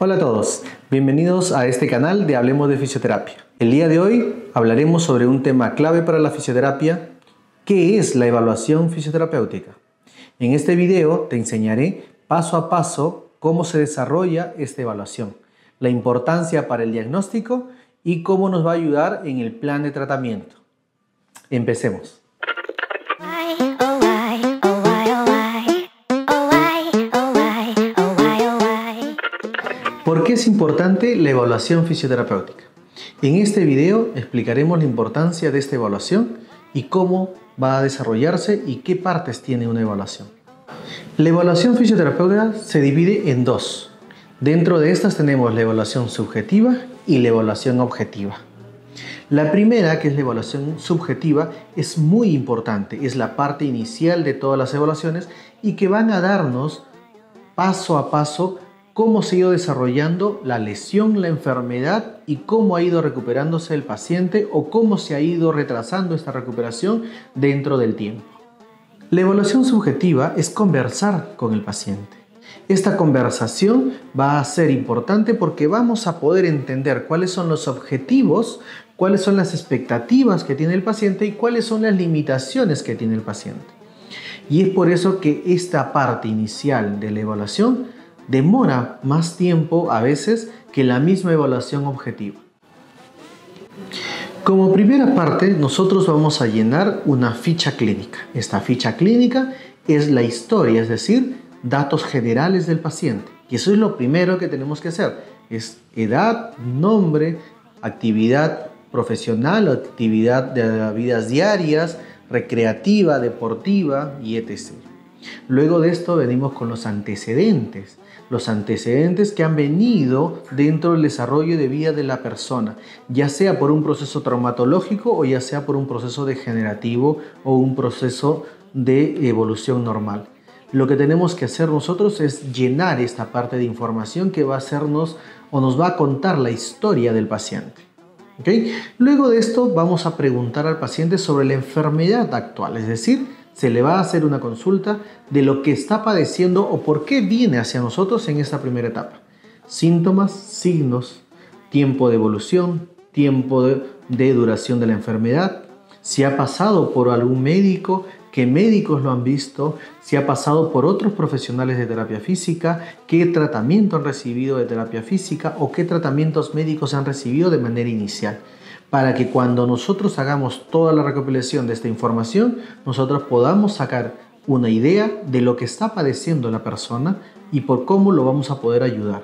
Hola a todos, bienvenidos a este canal de Hablemos de Fisioterapia. El día de hoy hablaremos sobre un tema clave para la fisioterapia, ¿qué es la evaluación fisioterapéutica? En este video te enseñaré paso a paso cómo se desarrolla esta evaluación, la importancia para el diagnóstico y cómo nos va a ayudar en el plan de tratamiento. Empecemos. ¿Por qué es importante la evaluación fisioterapéutica? En este video explicaremos la importancia de esta evaluación y cómo va a desarrollarse y qué partes tiene una evaluación. La evaluación fisioterapéutica se divide en dos. Dentro de estas tenemos la evaluación subjetiva y la evaluación objetiva. La primera, que es la evaluación subjetiva, es muy importante, es la parte inicial de todas las evaluaciones y que van a darnos paso a paso cómo se ha ido desarrollando la lesión, la enfermedad y cómo ha ido recuperándose el paciente o cómo se ha ido retrasando esta recuperación dentro del tiempo. La evaluación subjetiva es conversar con el paciente. Esta conversación va a ser importante porque vamos a poder entender cuáles son los objetivos, cuáles son las expectativas que tiene el paciente y cuáles son las limitaciones que tiene el paciente. Y es por eso que esta parte inicial de la evaluación demora más tiempo a veces que la misma evaluación objetiva. Como primera parte, nosotros vamos a llenar una ficha clínica. Esta ficha clínica es la historia, es decir, datos generales del paciente. Y eso es lo primero que tenemos que hacer. Es edad, nombre, actividad profesional, actividad de vidas diarias, recreativa, deportiva y etc. Luego de esto venimos con los antecedentes que han venido dentro del desarrollo de vida de la persona, ya sea por un proceso traumatológico o ya sea por un proceso degenerativo o un proceso de evolución normal. Lo que tenemos que hacer nosotros es llenar esta parte de información que va a hacernos o nos va a contar la historia del paciente. ¿Okay? Luego de esto vamos a preguntar al paciente sobre la enfermedad actual, es decir, se le va a hacer una consulta de lo que está padeciendo o por qué viene hacia nosotros en esta primera etapa. Síntomas, signos, tiempo de evolución, tiempo de duración de la enfermedad, si ha pasado por algún médico, qué médicos lo han visto, si ha pasado por otros profesionales de terapia física, qué tratamiento han recibido de terapia física o qué tratamientos médicos han recibido de manera inicial. Para que cuando nosotros hagamos toda la recopilación de esta información, nosotros podamos sacar una idea de lo que está padeciendo la persona y por cómo lo vamos a poder ayudar.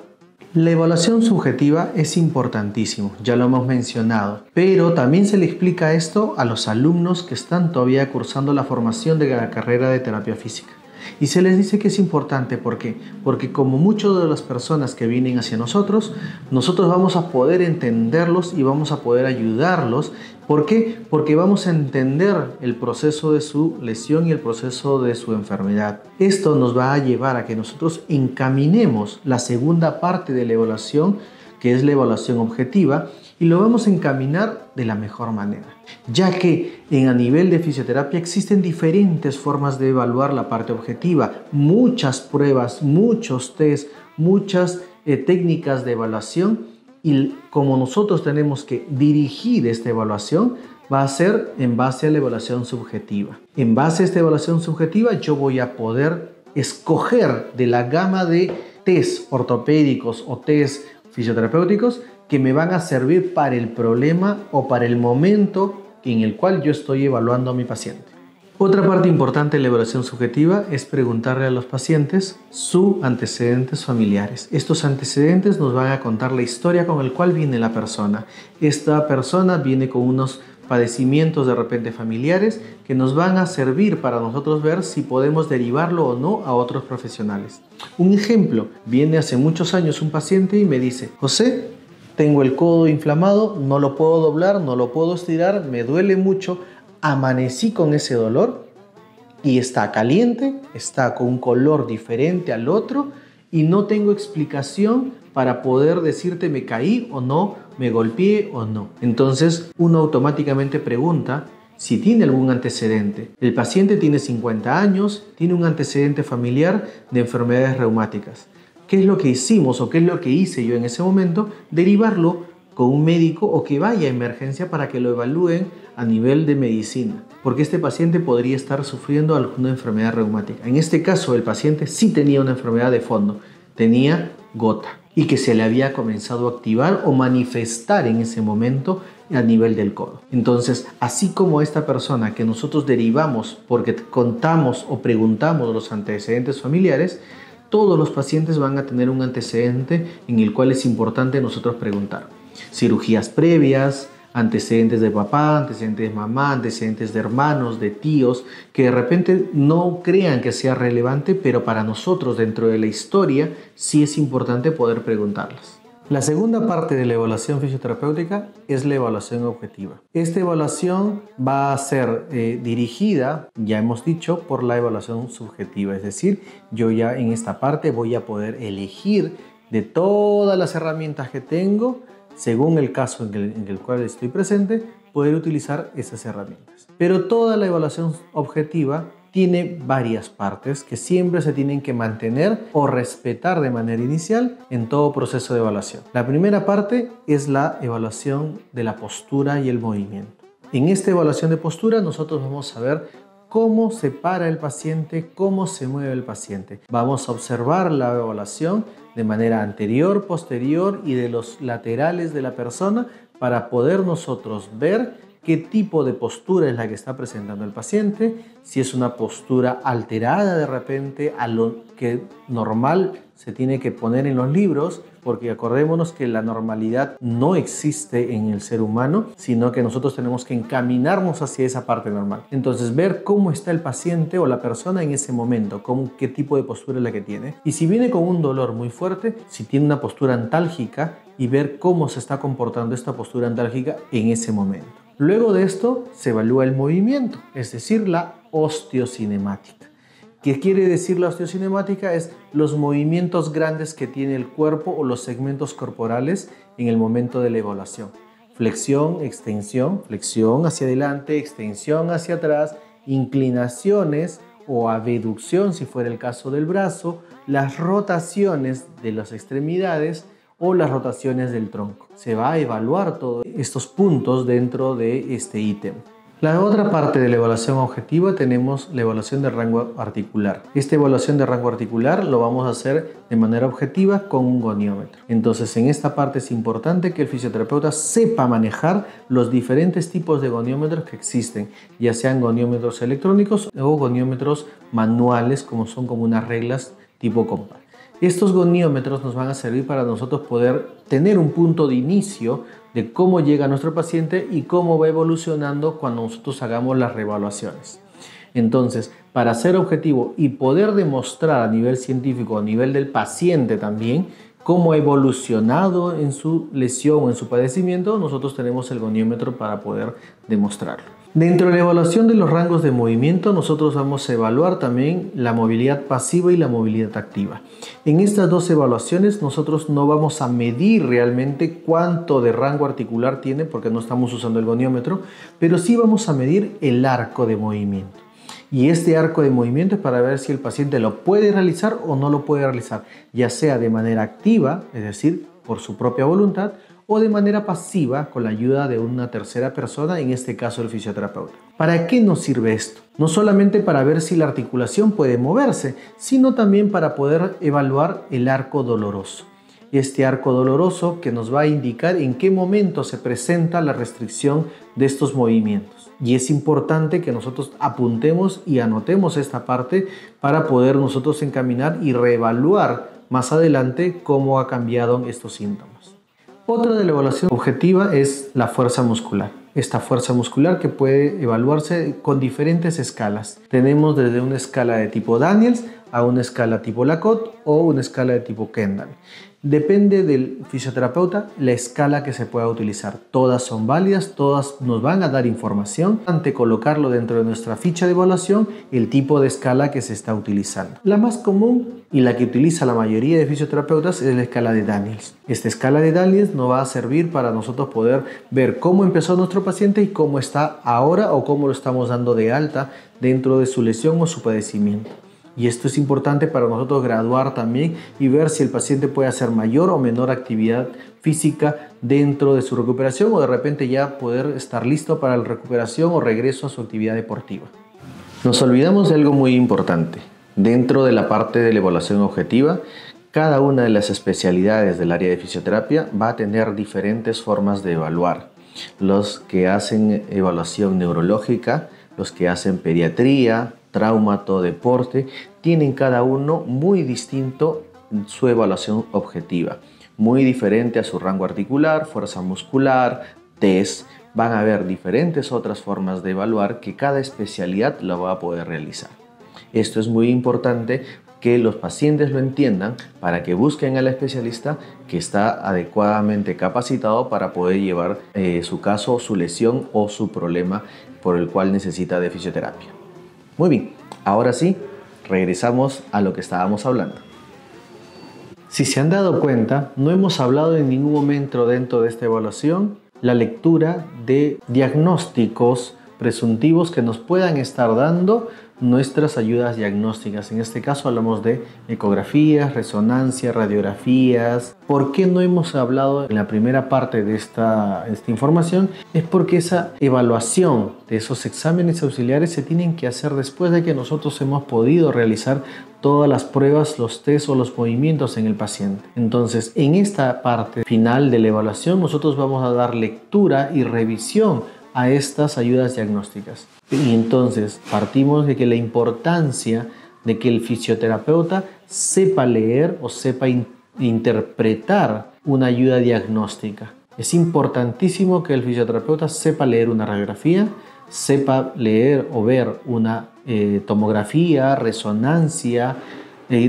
La evaluación subjetiva es importantísimo, ya lo hemos mencionado, pero también se le explica esto a los alumnos que están todavía cursando la formación de la carrera de terapia física. Y se les dice que es importante, ¿por qué? Porque como muchas de las personas que vienen hacia nosotros vamos a poder entenderlos y vamos a poder ayudarlos. ¿Por qué? Porque vamos a entender el proceso de su lesión y el proceso de su enfermedad. Esto nos va a llevar a que nosotros encaminemos la segunda parte de la evaluación, que es la evaluación objetiva, y lo vamos a encaminar de la mejor manera, ya que a nivel de fisioterapia existen diferentes formas de evaluar la parte objetiva, muchas pruebas, muchos test, muchas técnicas de evaluación, y como nosotros tenemos que dirigir esta evaluación, va a ser en base a la evaluación subjetiva. En base a esta evaluación subjetiva yo voy a poder escoger de la gama de test ortopédicos o test fisioterapéuticos que me van a servir para el problema o para el momento en el cual yo estoy evaluando a mi paciente. Otra parte importante de la evaluación subjetiva es preguntarle a los pacientes sus antecedentes familiares. Estos antecedentes nos van a contar la historia con la cual viene la persona. Esta persona viene con unos padecimientos de repente familiares que nos van a servir para nosotros ver si podemos derivarlo o no a otros profesionales. Un ejemplo, viene hace muchos años un paciente y me dice: José, tengo el codo inflamado, no lo puedo doblar, no lo puedo estirar, me duele mucho, amanecí con ese dolor y está caliente, está con un color diferente al otro y no tengo explicación para poder decirte me caí o no, me golpeé o no. Entonces uno automáticamente pregunta si tiene algún antecedente. El paciente tiene 50 años, tiene un antecedente familiar de enfermedades reumáticas. ¿Qué es lo que hicimos o qué es lo que hice yo en ese momento? Derivarlo con un médico o que vaya a emergencia para que lo evalúen a nivel de medicina, porque este paciente podría estar sufriendo alguna enfermedad reumática. En este caso, el paciente sí tenía una enfermedad de fondo, tenía gota y que se le había comenzado a activar o manifestar en ese momento a nivel del codo. Entonces, así como esta persona que nosotros derivamos porque contamos o preguntamos los antecedentes familiares, todos los pacientes van a tener un antecedente en el cual es importante nosotros preguntar. Cirugías previas, antecedentes de papá, antecedentes de mamá, antecedentes de hermanos, de tíos, que de repente no crean que sea relevante, pero para nosotros dentro de la historia sí es importante poder preguntarlas. La segunda parte de la evaluación fisioterapéutica es la evaluación objetiva. Esta evaluación va a ser dirigida, ya hemos dicho, por la evaluación subjetiva. Es decir, yo ya en esta parte voy a poder elegir de todas las herramientas que tengo, según el caso en el cual estoy presente, poder utilizar esas herramientas. Pero toda la evaluación objetiva tiene varias partes que siempre se tienen que mantener o respetar de manera inicial en todo proceso de evaluación. La primera parte es la evaluación de la postura y el movimiento. En esta evaluación de postura nosotros vamos a ver cómo se para el paciente, cómo se mueve el paciente. Vamos a observar la evaluación de manera anterior, posterior y de los laterales de la persona para poder nosotros ver qué tipo de postura es la que está presentando el paciente, si es una postura alterada de repente a lo que normal se tiene que poner en los libros, porque acordémonos que la normalidad no existe en el ser humano, sino que nosotros tenemos que encaminarnos hacia esa parte normal. Entonces, ver cómo está el paciente o la persona en ese momento, qué tipo de postura es la que tiene. Y si viene con un dolor muy fuerte, si tiene una postura antálgica, y ver cómo se está comportando esta postura antálgica en ese momento. Luego de esto se evalúa el movimiento, es decir, la osteocinemática. ¿Qué quiere decir la osteocinemática? Es los movimientos grandes que tiene el cuerpo o los segmentos corporales en el momento de la evaluación. Flexión, extensión, flexión hacia adelante, extensión hacia atrás, inclinaciones o abducción si fuera el caso del brazo, las rotaciones de las extremidades o las rotaciones del tronco. Se va a evaluar todos estos puntos dentro de este ítem. La otra parte de la evaluación objetiva tenemos la evaluación de rango articular. Esta evaluación de rango articular lo vamos a hacer de manera objetiva con un goniómetro. Entonces, en esta parte es importante que el fisioterapeuta sepa manejar los diferentes tipos de goniómetros que existen, ya sean goniómetros electrónicos o goniómetros manuales, como son como unas reglas tipo compás. Estos goniómetros nos van a servir para nosotros poder tener un punto de inicio de cómo llega nuestro paciente y cómo va evolucionando cuando nosotros hagamos las reevaluaciones. Entonces, para ser objetivo y poder demostrar a nivel científico, a nivel del paciente también, cómo ha evolucionado en su lesión o en su padecimiento, nosotros tenemos el goniómetro para poder demostrarlo. Dentro de la evaluación de los rangos de movimiento, nosotros vamos a evaluar también la movilidad pasiva y la movilidad activa. En estas dos evaluaciones nosotros no vamos a medir realmente cuánto de rango articular tiene porque no estamos usando el goniómetro, pero sí vamos a medir el arco de movimiento. Y este arco de movimiento es para ver si el paciente lo puede realizar o no lo puede realizar, ya sea de manera activa, es decir, por su propia voluntad, o de manera pasiva con la ayuda de una tercera persona, en este caso el fisioterapeuta. ¿Para qué nos sirve esto? No solamente para ver si la articulación puede moverse, sino también para poder evaluar el arco doloroso. Este arco doloroso que nos va a indicar en qué momento se presenta la restricción de estos movimientos. Y es importante que nosotros apuntemos y anotemos esta parte para poder nosotros encaminar y reevaluar más adelante cómo ha cambiado estos síntomas. Otra de la evaluación objetiva es la fuerza muscular. Esta fuerza muscular que puede evaluarse con diferentes escalas. Tenemos desde una escala de tipo Daniels a una escala tipo Lacot o una escala de tipo Kendall. Depende del fisioterapeuta la escala que se pueda utilizar. Todas son válidas, todas nos van a dar información ante colocarlo dentro de nuestra ficha de evaluación el tipo de escala que se está utilizando. La más común y la que utiliza la mayoría de fisioterapeutas es la escala de Daniels. Esta escala de Daniels nos va a servir para nosotros poder ver cómo empezó nuestro paciente y cómo está ahora o cómo lo estamos dando de alta dentro de su lesión o su padecimiento. Y esto es importante para nosotros graduar también y ver si el paciente puede hacer mayor o menor actividad física dentro de su recuperación, o de repente ya poder estar listo para la recuperación o regreso a su actividad deportiva. Nos olvidamos de algo muy importante. Dentro de la parte de la evaluación objetiva, cada una de las especialidades del área de fisioterapia va a tener diferentes formas de evaluar. Los que hacen evaluación neurológica, los que hacen pediatría, traumato, deporte, tienen cada uno muy distinto su evaluación objetiva, muy diferente a su rango articular, fuerza muscular, test. Van a haber diferentes otras formas de evaluar que cada especialidad la va a poder realizar. Esto es muy importante que los pacientes lo entiendan para que busquen al especialista que está adecuadamente capacitado para poder llevar su caso, su lesión o su problema por el cual necesita de fisioterapia. Muy bien, ahora sí, regresamos a lo que estábamos hablando. Si se han dado cuenta, no hemos hablado en ningún momento dentro de esta evaluación la lectura de diagnósticos presuntivos que nos puedan estar dando nuestras ayudas diagnósticas. En este caso hablamos de ecografías, resonancias, radiografías. ¿Por qué no hemos hablado en la primera parte de esta información? Es porque esa evaluación de esos exámenes auxiliares se tienen que hacer después de que nosotros hemos podido realizar todas las pruebas, los test o los movimientos en el paciente. Entonces, en esta parte final de la evaluación, nosotros vamos a dar lectura y revisión a estas ayudas diagnósticas. Y entonces partimos de que la importancia de que el fisioterapeuta sepa leer o sepa interpretar una ayuda diagnóstica. Es importantísimo que el fisioterapeuta sepa leer una radiografía, sepa leer o ver una tomografía, resonancia,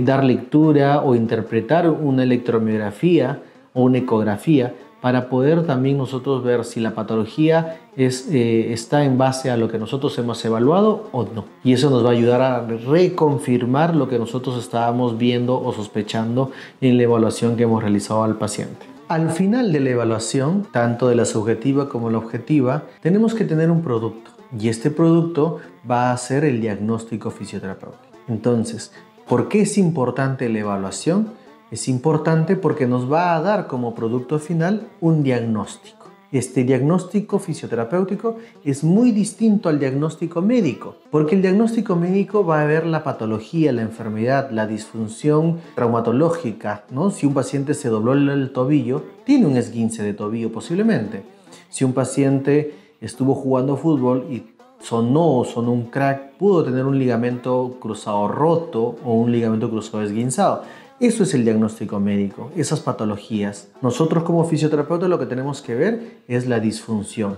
dar lectura o interpretar una electromiografía o una ecografía, para poder también nosotros ver si la patología está en base a lo que nosotros hemos evaluado o no. Y eso nos va a ayudar a reconfirmar lo que nosotros estábamos viendo o sospechando en la evaluación que hemos realizado al paciente. Al final de la evaluación, tanto de la subjetiva como la objetiva, tenemos que tener un producto. Y este producto va a ser el diagnóstico fisioterapéutico. Entonces, ¿por qué es importante la evaluación? Es importante porque nos va a dar como producto final un diagnóstico. Este diagnóstico fisioterapéutico es muy distinto al diagnóstico médico, porque el diagnóstico médico va a ver la patología, la enfermedad, la disfunción traumatológica, ¿no? Si un paciente se dobló el tobillo, tiene un esguince de tobillo posiblemente. Si un paciente estuvo jugando fútbol y sonó un crack, pudo tener un ligamento cruzado roto o un ligamento cruzado esguinzado. Eso es el diagnóstico médico, esas patologías. Nosotros como fisioterapeutas lo que tenemos que ver es la disfunción.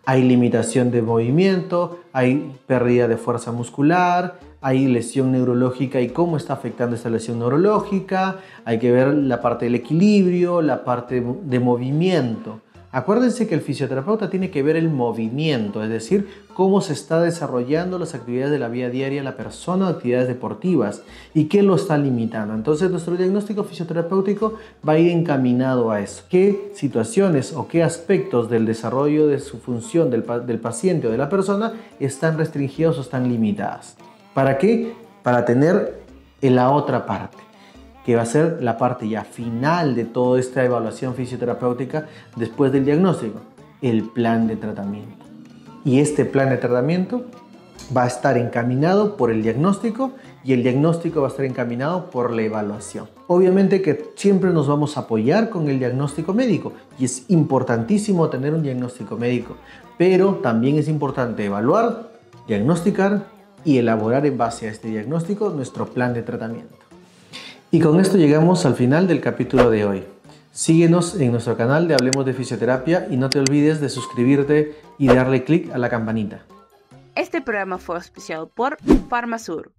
Hay limitación de movimiento, hay pérdida de fuerza muscular, hay lesión neurológica y cómo está afectando esta lesión neurológica. Hay que ver la parte del equilibrio, la parte de movimiento. Acuérdense que el fisioterapeuta tiene que ver el movimiento, es decir, cómo se está desarrollando las actividades de la vida diaria la persona, actividades deportivas y qué lo está limitando. Entonces nuestro diagnóstico fisioterapéutico va a ir encaminado a eso. ¿Qué situaciones o qué aspectos del desarrollo de su función del paciente o de la persona están restringidos o están limitadas? ¿Para qué? Para tener en la otra parte, que va a ser la parte ya final de toda esta evaluación fisioterapéutica después del diagnóstico, el plan de tratamiento. Y este plan de tratamiento va a estar encaminado por el diagnóstico y el diagnóstico va a estar encaminado por la evaluación. Obviamente que siempre nos vamos a apoyar con el diagnóstico médico y es importantísimo tener un diagnóstico médico, pero también es importante evaluar, diagnosticar y elaborar en base a este diagnóstico nuestro plan de tratamiento. Y con esto llegamos al final del capítulo de hoy. Síguenos en nuestro canal de Hablemos de Fisioterapia y no te olvides de suscribirte y darle clic a la campanita. Este programa fue auspiciado por Farmasur.